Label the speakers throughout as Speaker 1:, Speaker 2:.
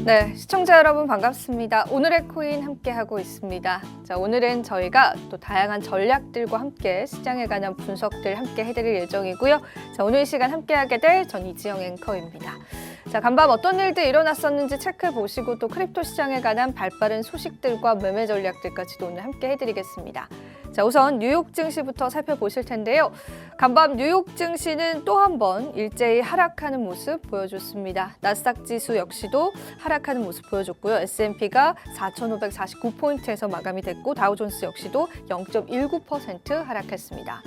Speaker 1: 네, 시청자 여러분 반갑습니다. 오늘의 코인 함께하고 있습니다. 자, 오늘은 저희가 또 다양한 전략들과 함께 시장에 관한 분석들 함께 해드릴 예정이고요. 자, 오늘 이 시간 함께하게 될 전 이지영 앵커입니다. 자, 간밤 어떤 일들 일어났었는지 체크해 보시고 또 크립토 시장에 관한 발빠른 소식들과 매매 전략들까지도 오늘 함께 해드리겠습니다. 자, 우선 뉴욕 증시부터 살펴보실 텐데요. 간밤 뉴욕 증시는 또 한 번 일제히 하락하는 모습 보여줬습니다. 나스닥 지수 역시도 하락하는 모습 보여줬고요. S&P가 4,549포인트에서 마감이 됐고 다우존스 역시도 0.19% 하락했습니다.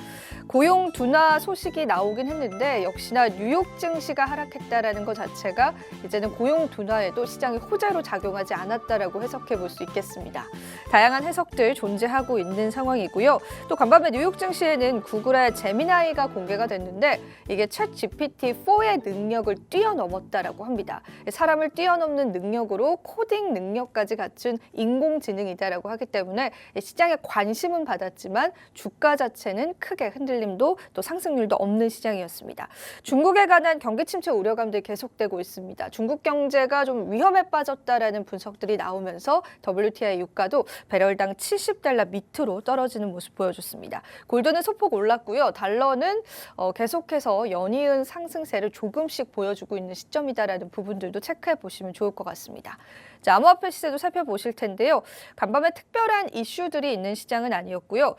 Speaker 1: 고용 둔화 소식이 나오긴 했는데 역시나 뉴욕 증시가 하락했다라는 것 자체가 이제는 고용 둔화에도 시장이 호재로 작용하지 않았다라고 해석해 볼 수 있겠습니다. 다양한 해석들 존재하고 있는 상황이고요. 또 간밤에 뉴욕 증시에는 구글의 제미나이가 공개가 됐는데 이게 챗 GPT-4의 능력을 뛰어넘었다라고 합니다. 사람을 뛰어넘는 능력으로 코딩 능력까지 갖춘 인공지능이다라고 하기 때문에 시장에 관심은 받았지만 주가 자체는 크게 흔들림도 또 상승률도 없는 시장이었습니다. 중국에 관한 경기 침체 우려감들이 계속되고 있습니다. 중국 경제가 좀 위험에 빠졌다라는 분석들이 나오면서 WTI 유가도 배럴당 70달러 밑으로 떨어지는 모습 보여줬습니다. 골드는 소폭 올랐고요. 달러는 계속해서 연이은 상승세를 조금씩 보여주고 있는 시점이다라는 부분들도 체크해 보시면 좋을 것 같습니다. 자, 암호화폐 시세도 살펴보실 텐데요. 간밤에 특별한 이슈들이 있는 시장은 아니었고요.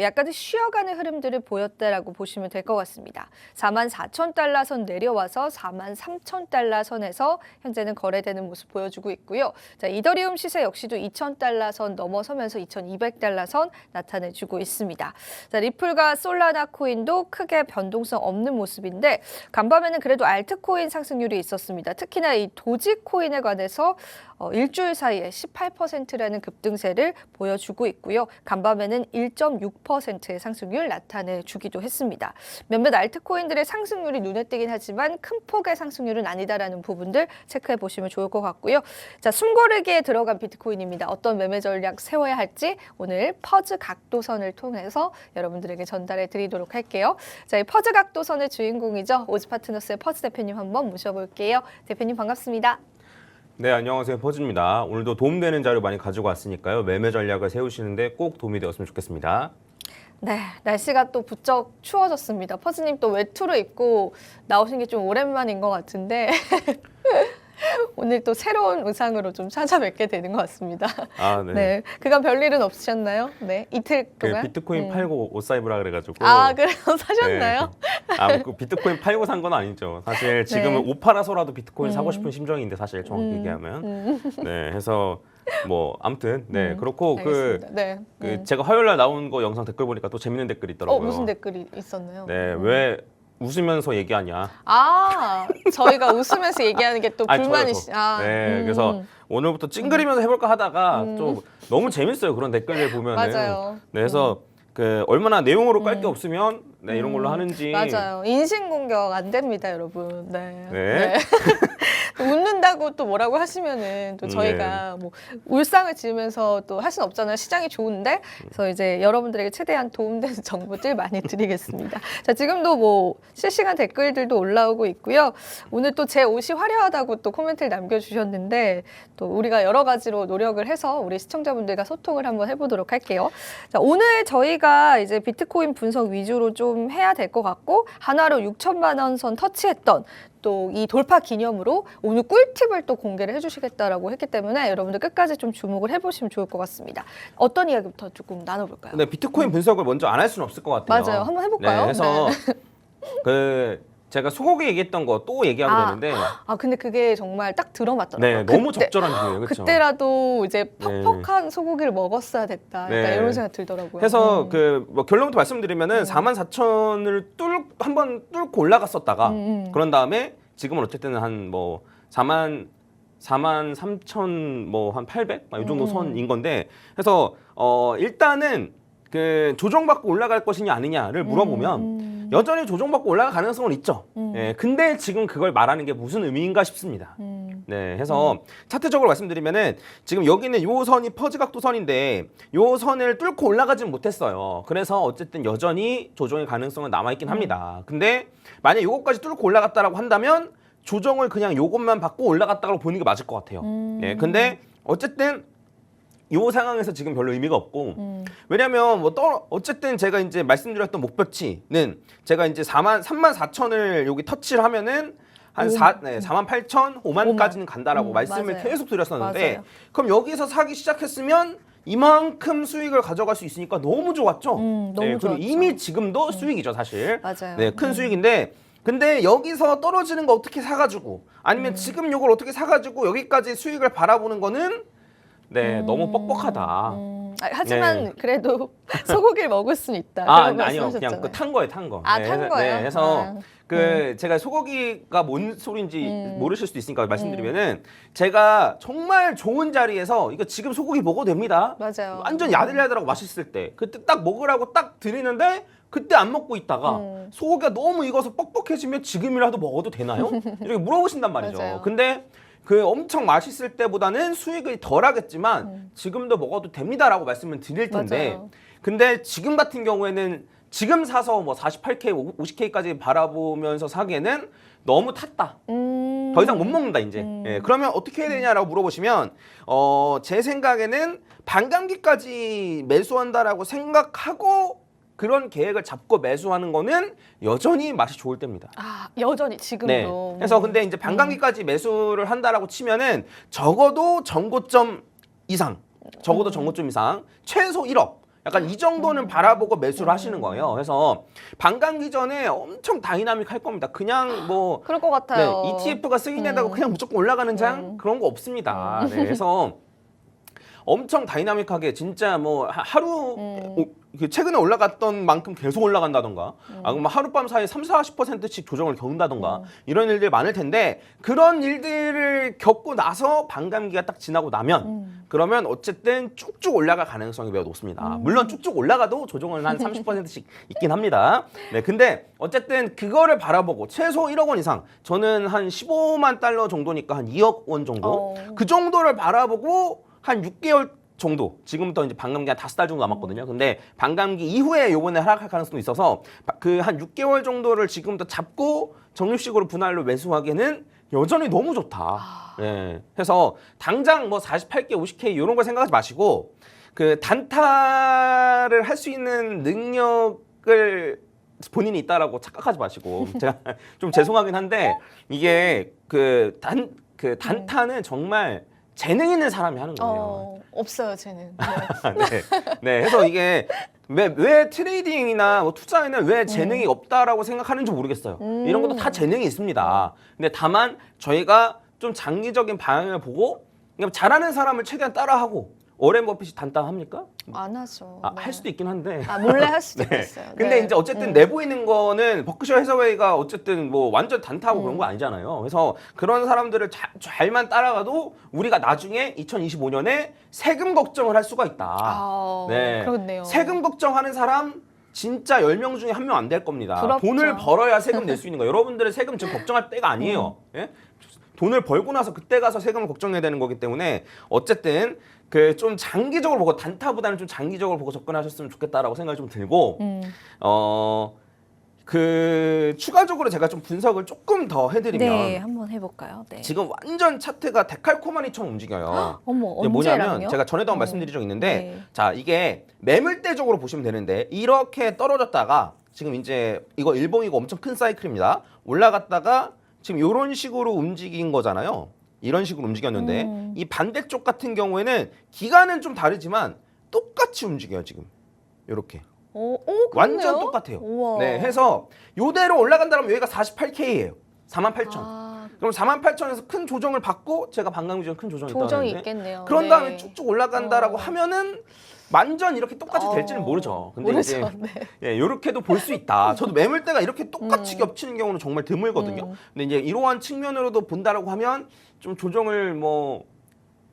Speaker 1: 약간 쉬어가는 흐름들을 보였다라고 보시면 될 것 같습니다. 44,000달러 선 내려와서 43,000달러 선에서 현재는 거래되는 모습 보여주고 있고요. 자, 이더리움 시세 역시도 2,000달러 선 넘어서면서 2,200달러 선 나타내주고 있습니다. 자, 리플과 솔라나 코인도 크게 변동성 없는 모습인데 간밤에는 그래도 알트코인 상승률이 있었습니다. 특히나 이 도지 코인에 관해서 일주일 사이에 18%라는 급등세를 보여주고 있고요. 간밤에는 1.6%의 상승률 나타내주기도 했습니다. 몇몇 알트코인들의 상승률이 눈에 띄긴 하지만 큰 폭의 상승률은 아니다라는 부분들 체크해 보시면 좋을 것 같고요. 자, 숨고르기에 들어간 비트코인입니다. 어떤 매매 전략 세워야 할지 오늘 퍼즈 각도선을 통해서 여러분들에게 전달해 드리도록 할게요. 자, 이 퍼즈 각도선의 주인공이죠. 오즈파트너스의 퍼즈 대표님 한번 모셔볼게요. 대표님 반갑습니다.
Speaker 2: 네, 안녕하세요. 퍼즈입니다. 오늘도 도움되는 자료 많이 가지고 왔으니까요. 매매 전략을 세우시는데 꼭 도움이 되었으면 좋겠습니다.
Speaker 1: 네, 날씨가 또 부쩍 추워졌습니다. 퍼즈님 또 외투를 입고 나오신 게 좀 오랜만인 것 같은데 오늘 또 새로운 의상으로 좀 찾아뵙게 되는 것 같습니다.
Speaker 2: 아, 네.
Speaker 1: 네, 그간 별일은 없으셨나요? 네, 이틀 동안?
Speaker 2: 비트코인 팔고 옷 사입으라 그래가지고.
Speaker 1: 아, 그래요? 사셨나요?
Speaker 2: 네. 그 비트코인 팔고 산 건 아니죠. 사실 지금은 옷 팔아서라도 비트코인 사고 싶은 심정인데 사실 정확히 얘기하면. 네, 해서 뭐 아무튼 네 그렇고
Speaker 1: 알겠습니다. 네.
Speaker 2: 제가 화요일 날 나온 거 영상 댓글 보니까 또 재밌는 댓글이 있더라고요.
Speaker 1: 무슨 댓글이 있었나요?
Speaker 2: 네, 왜 웃으면서 얘기하냐.
Speaker 1: 아, 저희가 웃으면서 얘기하는 게 또 불만이시.
Speaker 2: 네, 그래서 오늘부터 찡그리면서 해볼까 하다가 좀 너무 재밌어요. 그런 댓글을 보면은.
Speaker 1: 맞아요.
Speaker 2: 네, 그래서 얼마나 내용으로 깔 게 없으면 이런 걸로 하는지.
Speaker 1: 맞아요. 인신공격 안 됩니다, 여러분. 네.
Speaker 2: 네.
Speaker 1: 웃는다고 또 뭐라고 하시면은 또 저희가 뭐 울상을 지으면서 또 할 수는 없잖아요. 시장이 좋은데. 그래서 이제 여러분들에게 최대한 도움되는 정보들 많이 드리겠습니다. 자, 지금도 뭐 실시간 댓글들도 올라오고 있고요. 오늘 또 제 옷이 화려하다고 또 코멘트를 남겨주셨는데 또 우리가 여러 가지로 노력을 해서 우리 시청자분들과 소통을 한번 해보도록 할게요. 자, 오늘 저희가 이제 비트코인 분석 위주로 좀 해야 될 것 같고 한화로 6천만 원 선 터치했던 또 이 돌파 기념으로 오늘 꿀팁을 또 공개를 해주시겠다라고 했기 때문에 여러분들 끝까지 좀 주목을 해보시면 좋을 것 같습니다. 어떤 이야기부터 조금 나눠볼까요?
Speaker 2: 네, 비트코인 분석을 먼저 안 할 수는 없을 것 같아요.
Speaker 1: 맞아요. 한번 해볼까요?
Speaker 2: 네, 그래서 제가 소고기 얘기했던 거 또 얘기하게 되는데.
Speaker 1: 근데 그게 정말 딱 들어맞더라고요.
Speaker 2: 네, 너무 적절한 비유예요. 그렇죠?
Speaker 1: 그때라도 이제 퍽퍽한 소고기를 먹었어야 됐다. 약간 이런 생각 들더라고요.
Speaker 2: 해서 뭐 결론부터 말씀드리면은 44,000을 한번 뚫고 올라갔었다가 그런 다음에 지금은 어쨌든 한 뭐 43,000 뭐 한 800? 이 정도 선인 건데 그래서 일단은 조정받고 올라갈 것이냐 아니냐를 물어보면 여전히 조정받고 올라갈 가능성은 있죠. 예, 근데 지금 그걸 말하는 게 무슨 의미인가 싶습니다. 네, 해서 차트적으로 말씀드리면은 지금 여기는 요 선이 퍼즈 각도 선인데 요 선을 뚫고 올라가진 못했어요. 그래서 어쨌든 여전히 조정의 가능성은 남아있긴 합니다. 근데 만약 요거까지 뚫고 올라갔다라고 한다면 조정을 그냥 요것만 받고 올라갔다고 보는 게 맞을 것 같아요. 네, 근데 어쨌든 이 상황에서 지금 별로 의미가 없고 왜냐면 뭐 어쨌든 제가 이제 말씀드렸던 목표치는 제가 이제 34,000을 여기 터치를 하면은 한 48,000, 5만까지는 간다라고 말씀을
Speaker 1: 맞아요.
Speaker 2: 계속 드렸었는데
Speaker 1: 맞아요.
Speaker 2: 그럼 여기서 사기 시작했으면 이만큼 수익을 가져갈 수 있으니까 너무 좋았죠.
Speaker 1: 너무
Speaker 2: 그리고
Speaker 1: 좋았죠.
Speaker 2: 이미 지금도 수익이죠, 사실.
Speaker 1: 맞아요.
Speaker 2: 네, 큰 수익인데 근데 여기서 떨어지는 거 어떻게 사가지고 아니면 지금 요걸 어떻게 사가지고 여기까지 수익을 바라보는 거는 네, 너무 뻑뻑하다.
Speaker 1: 하지만
Speaker 2: 네.
Speaker 1: 그래도 소고기를 먹을 수는 있다.
Speaker 2: 아,
Speaker 1: 그런
Speaker 2: 아니요.
Speaker 1: 말씀하셨잖아요.
Speaker 2: 그냥 탄 거예요, 탄 거.
Speaker 1: 아, 탄 거예요?
Speaker 2: 네, 그래서
Speaker 1: 아.
Speaker 2: 제가 소고기가 뭔 소리인지 모르실 수도 있으니까 말씀드리면은 제가 정말 좋은 자리에서 이거 지금 소고기 먹어도 됩니다.
Speaker 1: 맞아요.
Speaker 2: 완전 야들야들하고 맛있을 때 그때 딱 먹으라고 딱 드리는데 그때 안 먹고 있다가 소고기가 너무 익어서 뻑뻑해지면 지금이라도 먹어도 되나요? 이렇게 물어보신단 말이죠.
Speaker 1: 맞아요.
Speaker 2: 근데 그 엄청 맛있을 때보다는 수익이 덜 하겠지만 지금도 먹어도 됩니다라고 말씀을 드릴 텐데
Speaker 1: 맞아요.
Speaker 2: 근데 지금 같은 경우에는 지금 사서 뭐 48K, 50K까지 바라보면서 사기에는 너무 탔다. 더 이상 못 먹는다 이제. 예, 그러면 어떻게 해야 되냐라고 물어보시면 제 생각에는 반감기까지 매수한다라고 생각하고 그런 계획을 잡고 매수하는 거는 여전히 맛이 좋을 때입니다.
Speaker 1: 아, 여전히 지금도.
Speaker 2: 네. 그래서 근데 이제 반감기까지 매수를 한다라고 치면은 적어도 전고점 이상, 적어도 전고점 이상, 최소 1억. 약간 이 정도는 바라보고 매수를 하시는 거예요. 그래서 반감기 전에 엄청 다이나믹 할 겁니다. 그냥 뭐
Speaker 1: 그럴 것 같아요.
Speaker 2: 네, ETF가 쓰긴 해다고 그냥 무조건 올라가는 장 그런 거 없습니다. 네, 그래서 엄청 다이나믹하게 진짜 뭐 하루 최근에 올라갔던 만큼 계속 올라간다던가 그럼 하룻밤 사이에 30-40%씩 조정을 겪는다던가 이런 일들이 많을 텐데 그런 일들을 겪고 나서 반감기가 딱 지나고 나면 그러면 어쨌든 쭉쭉 올라갈 가능성이 매우 높습니다. 물론 쭉쭉 올라가도 조정은 한 30%씩 있긴 합니다. 네, 근데 어쨌든 그거를 바라보고 최소 1억 원 이상 저는 한 15만 달러 정도니까 한 2억 원 정도 그 정도를 바라보고 한 6개월 정도 지금부터 이제 반감기 한 5달 정도 남았거든요. 근데 반감기 이후에 요번에 하락할 가능성도 있어서 그 한 6개월 정도를 지금부터 잡고 적립식으로 분할로 매수하기에는 여전히 너무 좋다. 예. 그래서 당장 뭐 48K, 50K 이런 걸 생각하지 마시고 그 단타를 할 수 있는 능력을 본인이 있다라고 착각하지 마시고 제가 좀 죄송하긴 한데 이게 그 단타는 정말 재능 있는 사람이 하는 거예요.
Speaker 1: 없어요, 쟤는.
Speaker 2: 네. 네. 그래서 이게 왜 트레이딩이나 뭐 투자에는 왜 재능이 없다라고 생각하는지 모르겠어요. 이런 것도 다 재능이 있습니다. 근데 다만 저희가 좀 장기적인 방향을 보고 그러니까 잘하는 사람을 최대한 따라하고 워렌 버핏이 단타 합니까?
Speaker 1: 안 하죠.
Speaker 2: 아,
Speaker 1: 네.
Speaker 2: 할 수도 있긴 한데.
Speaker 1: 아, 몰래 할 수도
Speaker 2: 네.
Speaker 1: 있어요.
Speaker 2: 근데
Speaker 1: 네.
Speaker 2: 이제 어쨌든 내보이는 거는 버크셔 해서웨이가 어쨌든 뭐 완전 단타하고 그런 거 아니잖아요. 그래서 그런 사람들을 잘만 따라가도 우리가 나중에 2025년에 세금 걱정을 할 수가 있다.
Speaker 1: 아,
Speaker 2: 네.
Speaker 1: 그렇네요.
Speaker 2: 세금 걱정하는 사람 진짜 10명 중에 1명 안 될 겁니다.
Speaker 1: 부럽죠.
Speaker 2: 돈을 벌어야 세금 낼 수 있는 거예요. 여러분들의 세금 지금 걱정할 때가 아니에요. 예? 돈을 벌고 나서 그때 가서 세금을 걱정해야 되는 거기 때문에 어쨌든 그 좀 장기적으로 보고 단타보다는 좀 장기적으로 보고 접근하셨으면 좋겠다라고 생각이 좀 들고 그 추가적으로 제가 좀 분석을 조금 더 해드리면
Speaker 1: 네, 한번 해볼까요? 네.
Speaker 2: 지금 완전 차트가 데칼코마니처럼 움직여요.
Speaker 1: 어머,
Speaker 2: 이게 뭐냐면
Speaker 1: 언제랑요?
Speaker 2: 제가 전에도 한번 말씀드린 적 있는데
Speaker 1: 네.
Speaker 2: 자 이게 매물대적으로 보시면 되는데 이렇게 떨어졌다가 지금 이제 이거 일봉이고 엄청 큰 사이클입니다. 올라갔다가 지금 이런 식으로 움직인 거잖아요. 이런 식으로 움직였는데 이 반대쪽 같은 경우에는 기간은 좀 다르지만 똑같이 움직여요 지금 이렇게
Speaker 1: 오,
Speaker 2: 완전
Speaker 1: 그렇네요?
Speaker 2: 똑같아요.
Speaker 1: 우와.
Speaker 2: 네, 해서 요대로 올라간다면 여기가 48K예요. 48,000.
Speaker 1: 아,
Speaker 2: 그럼 48,000에서 큰 조정을 받고 제가 반감기 전에 큰 조정이
Speaker 1: 조정이
Speaker 2: 있다는데
Speaker 1: 있겠네요.
Speaker 2: 그런
Speaker 1: 네.
Speaker 2: 다음에 쭉쭉 올라간다라고 하면은 완전 이렇게 똑같이 될지는 모르죠. 근데
Speaker 1: 모르죠.
Speaker 2: 이제
Speaker 1: 네.
Speaker 2: 예, 이렇게도 볼 수 있다. 저도 매물대가 이렇게 똑같이 겹치는 경우는 정말 드물거든요. 근데 이제 이러한 측면으로도 본다라고 하면 좀 조정을 뭐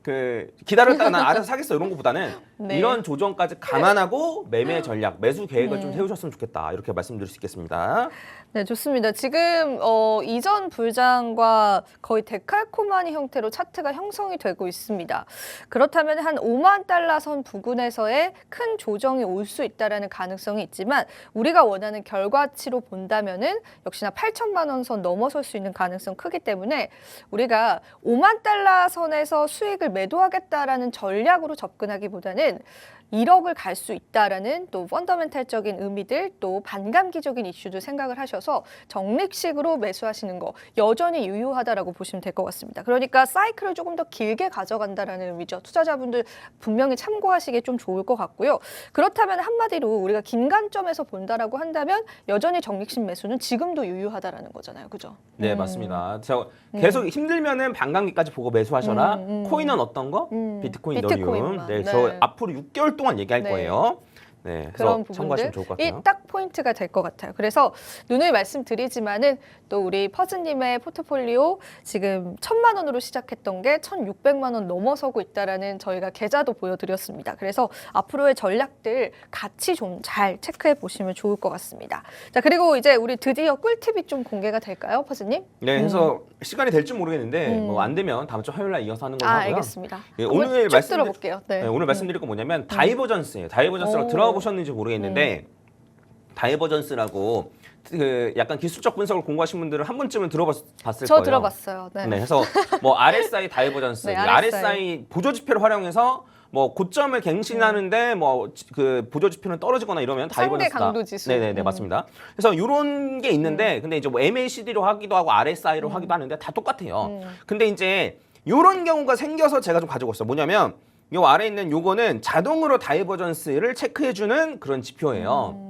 Speaker 2: 그 기다렸다가 난 알아서 사겠어 이런 거보다는
Speaker 1: 네.
Speaker 2: 이런 조정까지 감안하고 매매 전략, 매수 계획을 좀 세우셨으면 좋겠다. 이렇게 말씀드릴 수 있겠습니다.
Speaker 1: 네, 좋습니다. 지금 이전 불장과 거의 데칼코마니 형태로 차트가 형성이 되고 있습니다. 그렇다면 한 5만 달러 선 부근에서의 큰 조정이 올 수 있다라는 가능성이 있지만 우리가 원하는 결과치로 본다면은 역시나 8천만 원 선 넘어설 수 있는 가능성 크기 때문에 우리가 5만 달러 선에서 수익을 매도하겠다라는 전략으로 접근하기보다는 1억을 갈 수 있다라는 또 펀더멘탈적인 의미들 또 반감기적인 이슈도 생각을 하셔서 적립식으로 매수하시는 거 여전히 유효하다라고 보시면 될 것 같습니다. 그러니까 사이클을 조금 더 길게 가져간다라는 의미죠. 투자자분들 분명히 참고하시기에 좀 좋을 것 같고요. 그렇다면 한마디로 우리가 긴 관점에서 본다라고 한다면 여전히 적립식 매수는 지금도 유효하다라는 거잖아요. 그죠?
Speaker 2: 네, 맞습니다. 제가 계속 힘들면은 반감기까지 보고 매수하셔라. 코인은 어떤 거? 비트코인, 이더리움.
Speaker 1: 비트코인만.
Speaker 2: 네, 저
Speaker 1: 네.
Speaker 2: 앞으로 6개월 동안 얘기할
Speaker 1: 네.
Speaker 2: 거예요. 네,
Speaker 1: 그런
Speaker 2: 그래서 참고하시면
Speaker 1: 부분들이
Speaker 2: 좋을 것 같아요.
Speaker 1: 딱 포인트가 될 것 같아요. 그래서 누누이 말씀드리지만은 또 우리 퍼즈님의 포트폴리오 지금 1,000만 원으로 시작했던 게 1,600만 원 넘어서고 있다라는 저희가 계좌도 보여드렸습니다. 그래서 앞으로의 전략들 같이 좀 잘 체크해 보시면 좋을 것 같습니다. 자, 그리고 이제 우리 드디어 꿀팁이 좀 공개가 될까요, 퍼즈님?
Speaker 2: 네, 그래서 시간이 될지 모르겠는데 뭐 안 되면 다음 주 화요일 날 이어서 하는 걸로 하고요.
Speaker 1: 알겠습니다.
Speaker 2: 예,
Speaker 1: 한번
Speaker 2: 오늘
Speaker 1: 쭉 들어볼게요. 네.
Speaker 2: 네, 오늘 말씀드릴 건 뭐냐면 다이버전스예요. 다이버전스라고
Speaker 1: 오.
Speaker 2: 들어가 보셨는지 모르겠는데 다이버전스라고 그 약간 기술적 분석을 공부하신 분들은 한 번쯤은 들어봤을
Speaker 1: 저
Speaker 2: 거예요.
Speaker 1: 들어봤어요. 네.
Speaker 2: 네, 그래서 뭐 RSI 다이버전스,
Speaker 1: 네,
Speaker 2: 이
Speaker 1: RSI.
Speaker 2: RSI 보조 지표를 활용해서 뭐 고점을 갱신하는데 뭐 그 보조 지표는 떨어지거나 이러면
Speaker 1: 상대
Speaker 2: 다이버전스다.
Speaker 1: 강도 지수.
Speaker 2: 네네네 맞습니다. 그래서 이런 게 있는데 근데 이제 뭐 MACD로 하기도 하고 RSI로 하기도 하는데 다 똑같아요. 근데 이제 이런 경우가 생겨서 제가 좀 가지고 왔어요. 뭐냐면 요 아래 있는 요거는 자동으로 다이버전스를 체크해주는 그런 지표예요.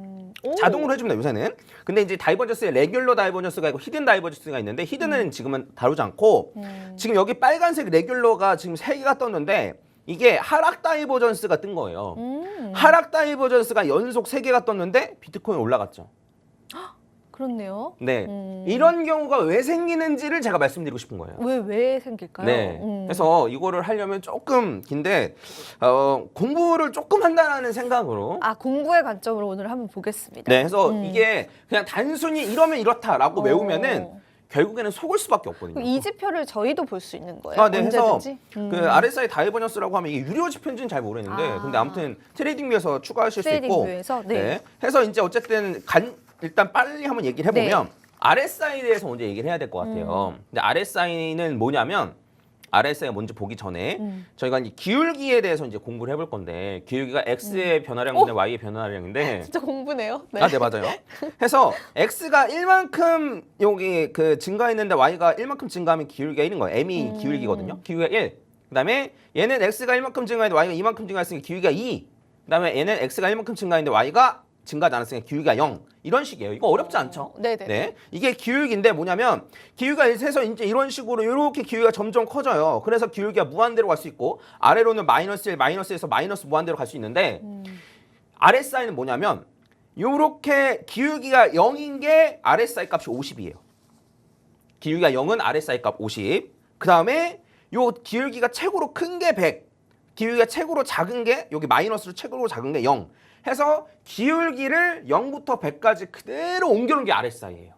Speaker 1: 오.
Speaker 2: 자동으로 해줍니다 요새는. 근데 이제 다이버전스에 레귤러 다이버전스가 있고 히든 다이버전스가 있는데 히든은 지금은 다루지 않고 지금 여기 빨간색 레귤러가 지금 3개가 떴는데 이게 하락 다이버전스가 뜬 거예요. 하락 다이버전스가 연속 3개가 떴는데 비트코인 올라갔죠.
Speaker 1: 그렇네요.
Speaker 2: 네, 이런 경우가 왜 생기는지를 제가 말씀드리고 싶은 거예요.
Speaker 1: 왜 생길까요?
Speaker 2: 네, 그래서 이거를 하려면 조금 긴데 공부를 조금 한다는 생각으로
Speaker 1: 공부의 관점으로 오늘 한번 보겠습니다.
Speaker 2: 네, 그래서 이게 그냥 단순히 이러면 이렇다라고 외우면은 결국에는 속을 수밖에 없거든요.
Speaker 1: 그럼 이 지표를 저희도 볼 수 있는 거예요?
Speaker 2: 네, 해서
Speaker 1: 언제든지?
Speaker 2: 그 RSI 다이버전스라고 하면 이게 유료 지표인지는 잘 모르겠는데 근데 아무튼 트레이딩뷰에서 추가하실 수 있고
Speaker 1: 트레이딩뷰에서? 네.
Speaker 2: 해서 이제 어쨌든 일단 빨리 한번 얘기를 해보면 RSI에 대해서 먼저 얘기를 해야 될 것 같아요. 근데 RSI는 뭐냐면 RSI가 뭔지 보기 전에 저희가 이제 기울기에 대해서 이제 공부를 해볼 건데 기울기가 X의 변화량분의 Y의 변화량인데
Speaker 1: 진짜 공부네요. 네.
Speaker 2: 네 맞아요. 해서 X가 1만큼 여기 그 증가했는데 Y가 1만큼 증가하면 기울기가 1인 거예요. M이 기울기거든요. 기울기가 1. 그다음에 얘는 X가 1만큼 증가했는데 Y가 2만큼 증가했으니까 기울기가 2. 그다음에 얘는 X가 1만큼 증가했는데 Y가 증가하지 않았으니까 기울기가 0. 이런 식이에요. 이거 어렵지 않죠?
Speaker 1: 네네.
Speaker 2: 네. 이게 기울기인데 뭐냐면 기울기가 1에서 이제 이런 식으로 이렇게 기울기가 점점 커져요. 그래서 기울기가 무한대로 갈 수 있고 아래로는 마이너스 1, 마이너스 1에서 마이너스 무한대로 갈 수 있는데 RSI는 뭐냐면 요렇게 기울기가 0인 게 RSI 값이 50이에요. 기울기가 0은 RSI 값 50. 그 다음에 요 기울기가 최고로 큰 게 100. 기울기가 최고로 작은 게 여기 마이너스로 최고로 작은 게 0. 해서 기울기를 0부터 100까지 그대로 옮겨놓은 게 RSI예요.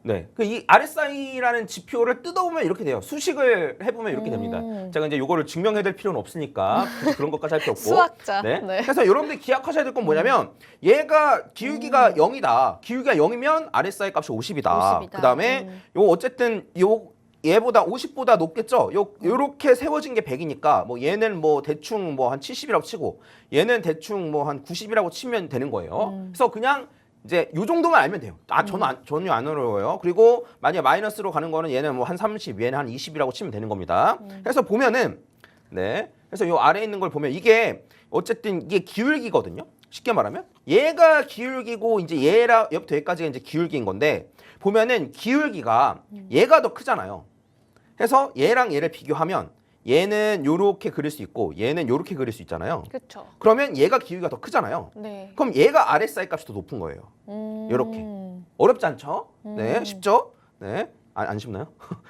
Speaker 2: 네, 이 RSI라는 지표를 뜯어보면 이렇게 돼요. 수식을 해보면 이렇게 됩니다. 제가 이제 이거를 증명해드릴 필요는 없으니까 그런 것까지 할 필요 없고.
Speaker 1: 수학자.
Speaker 2: 네.
Speaker 1: 네.
Speaker 2: 그래서 여러분들이 기억하셔야 될 건 뭐냐면 얘가 기울기가 0이다. 기울기가 0이면 RSI 값이 50이다. 그 다음에 요 어쨌든 얘보다 50보다 높겠죠? 요렇게 세워진 게 100이니까 뭐 얘는 뭐 대충 뭐 한 70이라고 치고 얘는 대충 뭐 한 90이라고 치면 되는 거예요. 그래서 그냥 이제 요 정도만 알면 돼요. 전혀 안 어려워요. 그리고 만약에 마이너스로 가는 거는 얘는 뭐 한 30, 얘는 한 20이라고 치면 되는 겁니다. 그래서 보면은 네. 그래서 요 아래에 있는 걸 보면 이게 어쨌든 이게 기울기거든요. 쉽게 말하면 얘가 기울기고 이제 얘부터 얘까지가 이제 기울기인 건데 보면은 기울기가 얘가 더 크잖아요. 해서 얘랑 얘를 비교하면 얘는 요렇게 그릴 수 있고 얘는 요렇게 그릴 수 있잖아요.
Speaker 1: 그렇죠.
Speaker 2: 그러면 얘가 기울기가 더 크잖아요.
Speaker 1: 네.
Speaker 2: 그럼 얘가 RSI 값이 더 높은 거예요. 요렇게. 어렵지 않죠? 네, 쉽죠? 네. 안 쉽나요?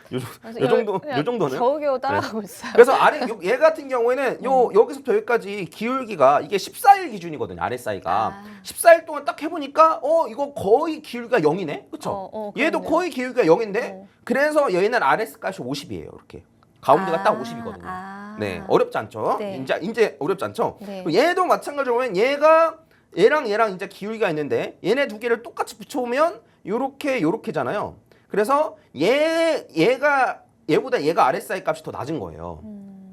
Speaker 1: 그래서
Speaker 2: 요 정도
Speaker 1: 그냥
Speaker 2: 요 정도는.
Speaker 1: 겨우겨우 따라가고 있어요.
Speaker 2: 그래서 얘 같은 경우에는 여기서부터 여기까지 기울기가 이게 14일 기준이거든요. RSI가 14일 동안 딱 해보니까 이거 거의 기울기가 0이네, 그렇죠? 얘도
Speaker 1: 그렇네요.
Speaker 2: 거의 기울기가 0인데 그래서 얘는 RS 값이 50이에요. 이렇게 가운데가 딱 50이거든요. 네, 어렵지 않죠?
Speaker 1: 네.
Speaker 2: 이제 어렵지 않죠?
Speaker 1: 네.
Speaker 2: 얘도 마찬가지로 보면 얘랑 이제 기울기가 있는데 얘네 두 개를 똑같이 붙여오면 요렇게잖아요. 그래서 얘보다 얘가 RSI 값이 더 낮은 거예요.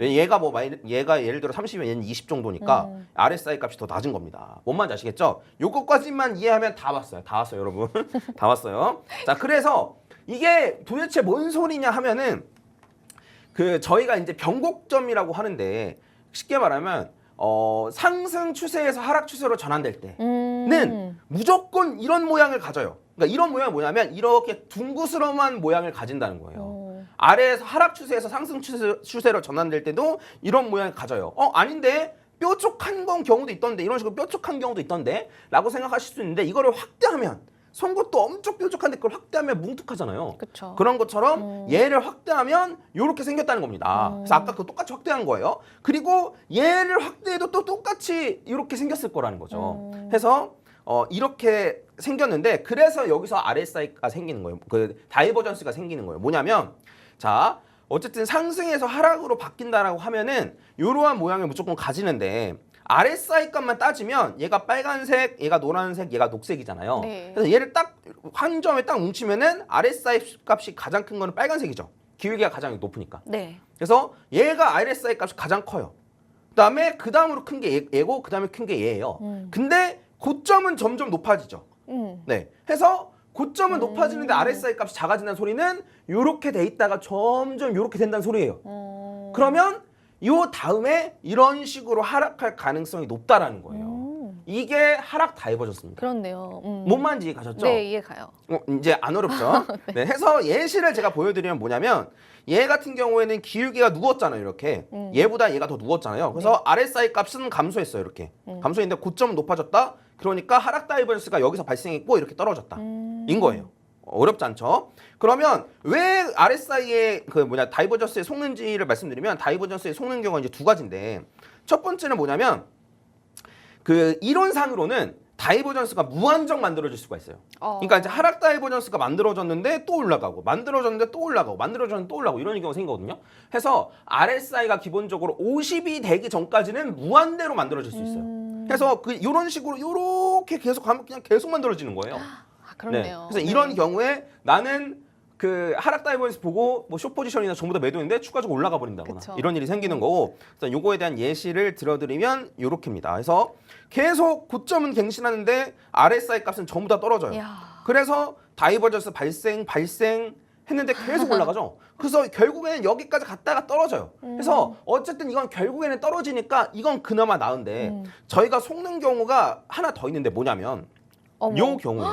Speaker 2: 얘가 예를 들어 30이면 얘는 20 정도니까 RSI 값이 더 낮은 겁니다. 뭔 말인지 아시겠죠? 요것까지만 이해하면 다 왔어요, 여러분. 다 왔어요. 자, 그래서 이게 도대체 뭔 소리냐 하면은 저희가 이제 변곡점이라고 하는데 쉽게 말하면 상승 추세에서 하락 추세로 전환될 때는 무조건 이런 모양을 가져요. 그러니까 이런 모양이 뭐냐면 이렇게 둥그스름한 모양을 가진다는 거예요. 아래에서 하락 추세에서 상승 추세로 전환될 때도 이런 모양을 가져요. 아닌데 뾰족한 경우도 있던데, 이런 식으로 뾰족한 경우도 있던데 라고 생각하실 수 있는데, 이거를 확대하면 송곳도 엄청 뾰족한데 그걸 확대하면 뭉툭하잖아요.
Speaker 1: 그쵸.
Speaker 2: 그런 것처럼 얘를 확대하면 이렇게 생겼다는 겁니다. 그래서 아까 그 똑같이 확대한 거예요. 그리고 얘를 확대해도 또 똑같이 이렇게 생겼을 거라는 거죠. 해서 이렇게 생겼는데, 그래서 여기서 RSI가 생기는 거예요. 그 다이버전스가 생기는 거예요. 뭐냐면, 자, 어쨌든 상승에서 하락으로 바뀐다라고 하면은 이러한 모양을 무조건 가지는데, RSI 값만 따지면 얘가 빨간색, 얘가 노란색, 얘가 녹색이잖아요.
Speaker 1: 네.
Speaker 2: 그래서 얘를 딱 한 점에 딱 뭉치면은 RSI 값이 가장 큰 거는 빨간색이죠. 기울기가 가장 높으니까.
Speaker 1: 네.
Speaker 2: 그래서 얘가 RSI 값이 가장 커요. 그다음에 그 다음으로 큰 게 얘고, 그 다음에 큰 게 얘예요. 근데 고점은 점점 높아지죠. 네. 해서 고점은 높아지는데 RSI 값이 작아진다는 소리는 이렇게 돼 있다가 점점 이렇게 된다는 소리예요. 그러면 요 다음에 이런 식으로 하락할 가능성이 높다라는 거예요. 이게 하락 다이버전스입니다.
Speaker 1: 그렇네요.
Speaker 2: 뭔 말인지 이해 가셨죠?
Speaker 1: 네, 이해 가요.
Speaker 2: 이제 안 어렵죠? 네. 해서 예시를 제가 보여드리면 뭐냐면, 얘 같은 경우에는 기울기가 누웠잖아요, 이렇게. 얘보다 얘가 더 누웠잖아요. 그래서 RSI 값은 감소했어요, 이렇게. 감소했는데 고점은 높아졌다? 그러니까 하락 다이버전스가 여기서 발생했고 이렇게 떨어졌다. 인 거예요. 어렵지 않죠? 그러면 왜 RSI의 다이버전스에 속는지를 말씀드리면, 다이버전스에 속는 경우가 이제 두 가지인데, 첫 번째는 뭐냐면, 이론상으로는 다이버전스가 무한정 만들어질 수가 있어요. 그러니까 이제 하락 다이버전스가 만들어졌는데 또 올라가고, 만들어졌는데 또 올라가고, 만들어졌는데 또 올라가고, 이런 경우가 생기거든요. 해서 RSI가 기본적으로 50이 되기 전까지는 무한대로 만들어질 수 있어요. 그래서 이런 식으로 이렇게 계속 가면 그냥 계속 만들어지는 거예요.
Speaker 1: 그렇네요.
Speaker 2: 그래서 이런 경우에 나는 하락 다이버전스 보고 숏 포지션이나 전부 다 매도했는데 추가적으로 올라가 버린다거나,
Speaker 1: 그쵸.
Speaker 2: 이런 일이 생기는 거고, 그래서 요거에 대한 예시를 들어드리면 요렇게입니다. 그래서 계속 고점은 갱신하는데 RSI 값은 전부 다 떨어져요.
Speaker 1: 이야.
Speaker 2: 그래서 다이버전스 발생 했는데 계속 올라가죠. 그래서 결국에는 여기까지 갔다가 떨어져요. 그래서 어쨌든 이건 결국에는 떨어지니까 이건 그나마 나은데, 저희가 속는 경우가 하나 더 있는데 뭐냐면, 요 경우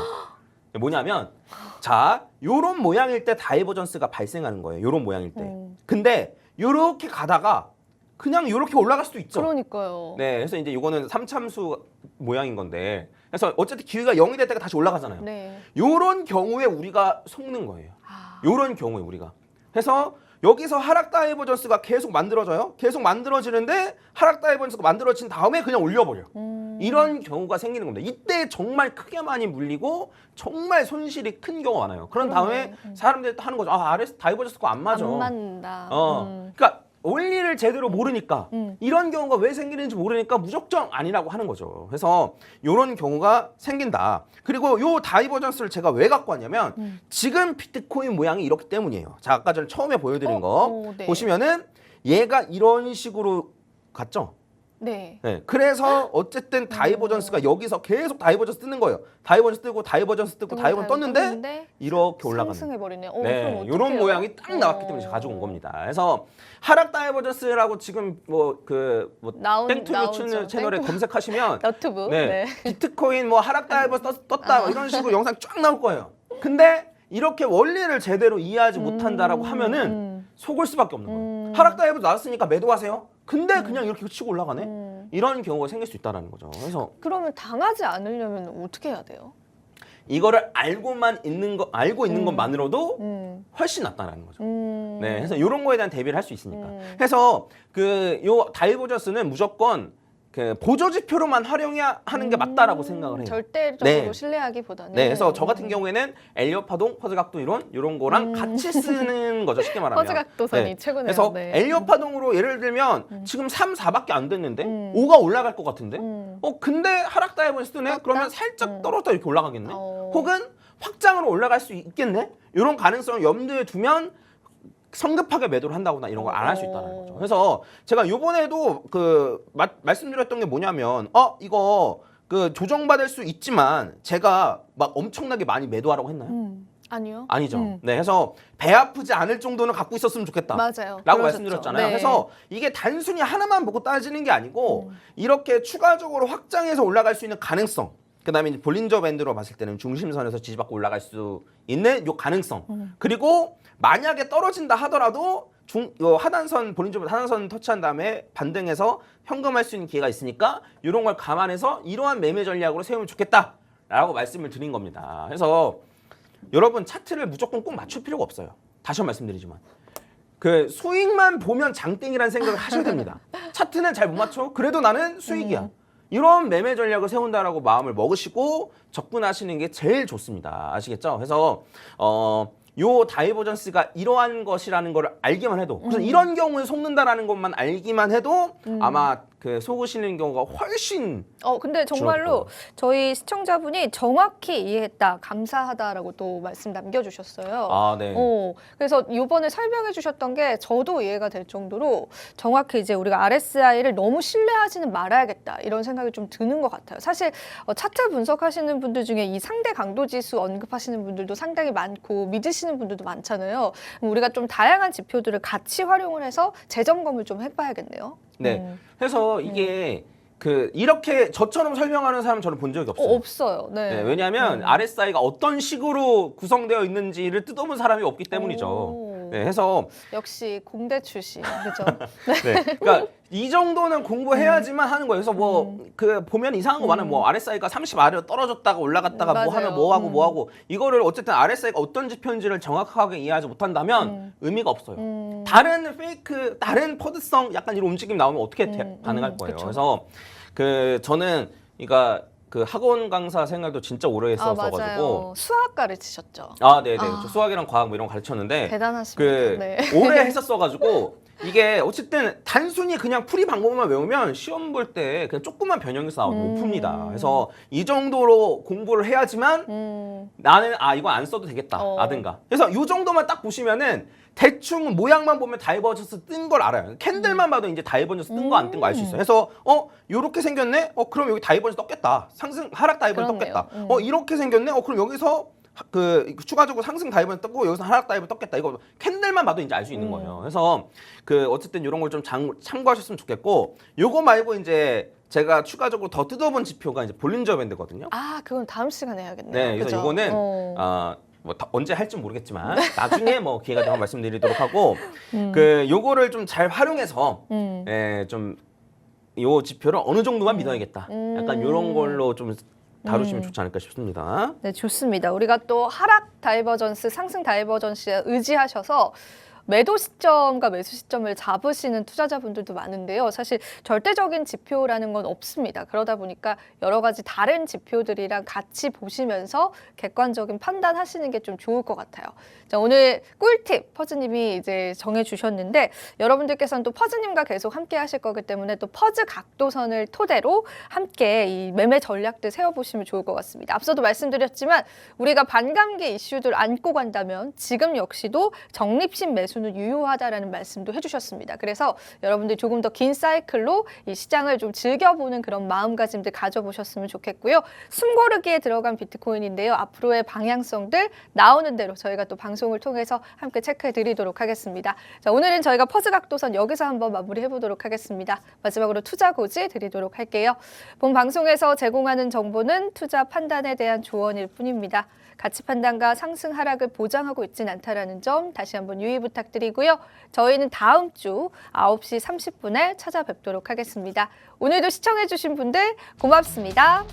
Speaker 2: 뭐냐면, 자, 요런 모양일 때 다이버전스가 발생하는 거예요. 요런 모양일 때. 근데 요렇게 가다가 그냥 요렇게 올라갈 수도 있죠.
Speaker 1: 그러니까요.
Speaker 2: 네, 그래서 이제 요거는 삼참수 모양인 건데, 그래서 어쨌든 기울기가 0이 될 때가 다시 올라가잖아요.
Speaker 1: 네.
Speaker 2: 요런 경우에 우리가 속는 거예요. 요런 경우에 우리가. 그래서 여기서 하락 다이버전스가 계속 만들어져요. 계속 만들어지는데 하락 다이버전스가 만들어진 다음에 그냥 올려버려. 이런 경우가 생기는 겁니다. 이때 정말 크게 많이 물리고 정말 손실이 큰 경우가 많아요. 그런 다음에 사람들이 하는 거죠. RS 다이버전스가 안 맞아.
Speaker 1: 안 맞는다.
Speaker 2: 그러니까 원리를 제대로 모르니까, 이런 경우가 왜 생기는지 모르니까 무조건 아니라고 하는 거죠. 그래서 이런 경우가 생긴다. 그리고 요 다이버전스를 제가 왜 갖고 왔냐면, 지금 비트코인 모양이 이렇기 때문이에요. 자, 아까 전에 처음에 보여드린 거
Speaker 1: 네.
Speaker 2: 보시면은 얘가 이런 식으로 갔죠.
Speaker 1: 네.
Speaker 2: 네, 그래서 어쨌든 다이버전스가 여기서 계속 다이버전스 뜨는 거예요. 다이버전스 뜨고 다이버전스 뜨고 다이버전스 떴는데 이렇게 올라가는.
Speaker 1: 상승해버리네요.
Speaker 2: 네, 이런 모양이 딱 나왔기 때문에 제가 가지고 온 겁니다. 그래서 하락 다이버전스라고 지금 땡투유 채널에 검색하시면
Speaker 1: 너튜브.
Speaker 2: 네, 비트코인 하락 다이버전스 떴다 이런 식으로 영상 쫙 나올 거예요. 근데 이렇게 원리를 제대로 이해하지 못한다라고 하면은 속을 수밖에 없는 거예요. 하락 다이버전스 나왔으니까 매도하세요. 근데 그냥 이렇게 치고 올라가네? 이런 경우가 생길 수 있다는 거죠. 그래서
Speaker 1: 그러면 당하지 않으려면 어떻게 해야 돼요?
Speaker 2: 이거를 알고 있는 것만으로도 훨씬 낫다라는 거죠. 네, 그래서 이런 거에 대한 대비를 할 수 있으니까. 그래서 요 다이버전스는 무조건 그 보조 지표로만 활용해야 하는 게 맞다라고 생각을 해요.
Speaker 1: 절대적으로
Speaker 2: 네.
Speaker 1: 신뢰하기보다는.
Speaker 2: 네, 그래서 저 같은 경우에는 엘리엇 파동, 퍼즈 각도 이론 이런 거랑 같이 쓰는 거죠. 쉽게 말하면.
Speaker 1: 퍼즈 각도선이
Speaker 2: 네.
Speaker 1: 최고네요.
Speaker 2: 그래서
Speaker 1: 네.
Speaker 2: 엘리엇 파동으로 예를 들면 지금 3, 4밖에 안 됐는데 5가 올라갈 것 같은데. 근데 하락 다이버전스 뜨네. 그러면 살짝 떨어졌다 이렇게 올라가겠네. 혹은 확장으로 올라갈 수 있겠네. 이런 가능성을 염두에 두면 성급하게 매도를 한다거나 이런 걸 안 할 수 있다는 거죠. 그래서 제가 요번에도 말씀드렸던 게 뭐냐면 이거 그 조정받을 수 있지만 제가 막 엄청나게 많이 매도하라고 했나요?
Speaker 1: 아니요.
Speaker 2: 아니죠. 네, 그래서 배 아프지 않을 정도는 갖고 있었으면 좋겠다.
Speaker 1: 맞아요.
Speaker 2: 라고
Speaker 1: 그러셨죠.
Speaker 2: 말씀드렸잖아요.
Speaker 1: 네.
Speaker 2: 그래서 이게 단순히 하나만 보고 따지는 게 아니고 이렇게 추가적으로 확장해서 올라갈 수 있는 가능성, 그다음에 이제 볼린저 밴드로 봤을 때는 중심선에서 지지받고 올라갈 수 있는 요 가능성, 그리고 만약에 떨어진다 하더라도 요 하단선 볼린저 하단선 터치한 다음에 반등해서 현금할 수 있는 기회가 있으니까 이런 걸 감안해서 이러한 매매 전략으로 세우면 좋겠다라고 말씀을 드린 겁니다. 그래서 여러분 차트를 무조건 꼭 맞출 필요가 없어요. 다시 한번 말씀드리지만 그 수익만 보면 장땡이라는 생각을 하셔야 됩니다. 차트는 잘 못 맞춰? 그래도 나는 수익이야. 이런 매매 전략을 세운다라고 마음을 먹으시고 접근하시는 게 제일 좋습니다. 아시겠죠? 그래서 요 다이버전스가 이러한 것이라는 걸 알기만 해도, 그래서 이런 경우에 속는다라는 것만 알기만 해도 아마 그 속으시는 경우가 훨씬
Speaker 1: 근데 정말로 저희 시청자분이 정확히 이해했다, 감사하다라고 또 말씀 남겨주셨어요.
Speaker 2: 아, 네.
Speaker 1: 그래서 이번에 설명해 주셨던 게 저도 이해가 될 정도로 정확히 이제 우리가 RSI를 너무 신뢰하지는 말아야겠다 이런 생각이 좀 드는 것 같아요. 사실 차트 분석하시는 분들 중에 이 상대 강도 지수 언급하시는 분들도 상당히 많고 믿으시는 분들도 많잖아요. 우리가 좀 다양한 지표들을 같이 활용을 해서 재점검을 좀 해봐야겠네요.
Speaker 2: 네. 그래서 이게 이렇게 저처럼 설명하는 사람 저는 본 적이 없어요.
Speaker 1: 없어요. 네.
Speaker 2: 네, 왜냐하면 RSI가 어떤 식으로 구성되어 있는지를 뜯어본 사람이 없기 때문이죠. 네, 해서
Speaker 1: 역시 공대 출신, 그죠?
Speaker 2: 네, 그러니까 이 정도는 공부해야지만 하는 거예요. 그래서 보면 이상한 거 많아요. RSI가 30 아래로 떨어졌다가 올라갔다가 뭐 하면 뭐 하고 이거를 어쨌든 RSI가 어떤 지표인지를 정확하게 이해하지 못한다면 의미가 없어요. 다른 퍼드성 약간 이런 움직임 나오면 어떻게 가능할 거예요.
Speaker 1: 그쵸.
Speaker 2: 그래서 저는 그 학원 강사 생활도 진짜 오래 했었어가지고
Speaker 1: 맞아요. 수학 가르치셨죠?
Speaker 2: 네네. 저 수학이랑 과학 뭐 이런 거 가르쳤는데
Speaker 1: 대단하십니다. 네.
Speaker 2: 오래 했었어가지고 이게 어쨌든 단순히 그냥 풀이 방법만 외우면 시험 볼 때 그냥 조그만 변형에서 나와도 못 풉니다. 그래서 이 정도로 공부를 해야지만 나는 이거 안 써도 되겠다 라든가. 그래서 이 정도만 딱 보시면은 대충 모양만 보면 다이버전스 뜬 걸 알아요. 캔들만 봐도 이제 다이버전스 뜬 거 안 뜬 거 알 수 있어요. 그래서 요렇게 생겼네? 그럼 여기 다이버전스 떴겠다. 하락 다이버전스 떴겠다. 이렇게 생겼네? 그럼 여기서 추가적으로 상승 다이버전스 떴고 여기서 하락 다이버전스 떴겠다. 이거 캔들만 봐도 이제 알 수 있는 거예요. 그래서 어쨌든 이런 걸 좀 참고하셨으면 좋겠고, 요거 말고 이제 제가 추가적으로 더 뜯어본 지표가 이제 볼린저 밴드거든요.
Speaker 1: 그건 다음 시간에 해야겠네요.
Speaker 2: 네, 그래서
Speaker 1: 그죠?
Speaker 2: 요거는 언제 할지 모르겠지만 나중에 기회가 되면 말씀드리도록 하고 요거를 좀 잘 활용해서 좀 요 지표를 어느 정도만 믿어야겠다. 약간 요런 걸로 좀 다루시면 좋지 않을까 싶습니다.
Speaker 1: 네, 좋습니다. 우리가 또 하락 다이버전스, 상승 다이버전스에 의지하셔서 매도 시점과 매수 시점을 잡으시는 투자자분들도 많은데요. 사실 절대적인 지표라는 건 없습니다. 그러다 보니까 여러 가지 다른 지표들이랑 같이 보시면서 객관적인 판단하시는 게 좀 좋을 것 같아요. 자, 오늘 꿀팁 퍼즈님이 이제 정해주셨는데 여러분들께서는 또 퍼즈님과 계속 함께 하실 거기 때문에 또 퍼즈 각도선을 토대로 함께 이 매매 전략들 세워보시면 좋을 것 같습니다. 앞서도 말씀드렸지만 우리가 반감기 이슈들 안고 간다면 지금 역시도 적립식 매수는 유효하다라는 말씀도 해주셨습니다. 그래서 여러분들 조금 더 긴 사이클로 이 시장을 좀 즐겨보는 그런 마음가짐들 가져보셨으면 좋겠고요. 숨고르기에 들어간 비트코인인데요. 앞으로의 방향성들 나오는 대로 저희가 또 방송을 통해서 함께 체크해 드리도록 하겠습니다. 자, 오늘은 저희가 퍼즈 각도선 여기서 한번 마무리해 보도록 하겠습니다. 마지막으로 투자 고지 드리도록 할게요. 본 방송에서 제공하는 정보는 투자 판단에 대한 조언일 뿐입니다. 가치 판단과 상승 하락을 보장하고 있진 않다라는 점 다시 한번 유의 부탁드리고요. 저희는 다음 주 9시 30분에 찾아뵙도록 하겠습니다. 오늘도 시청해주신 분들 고맙습니다.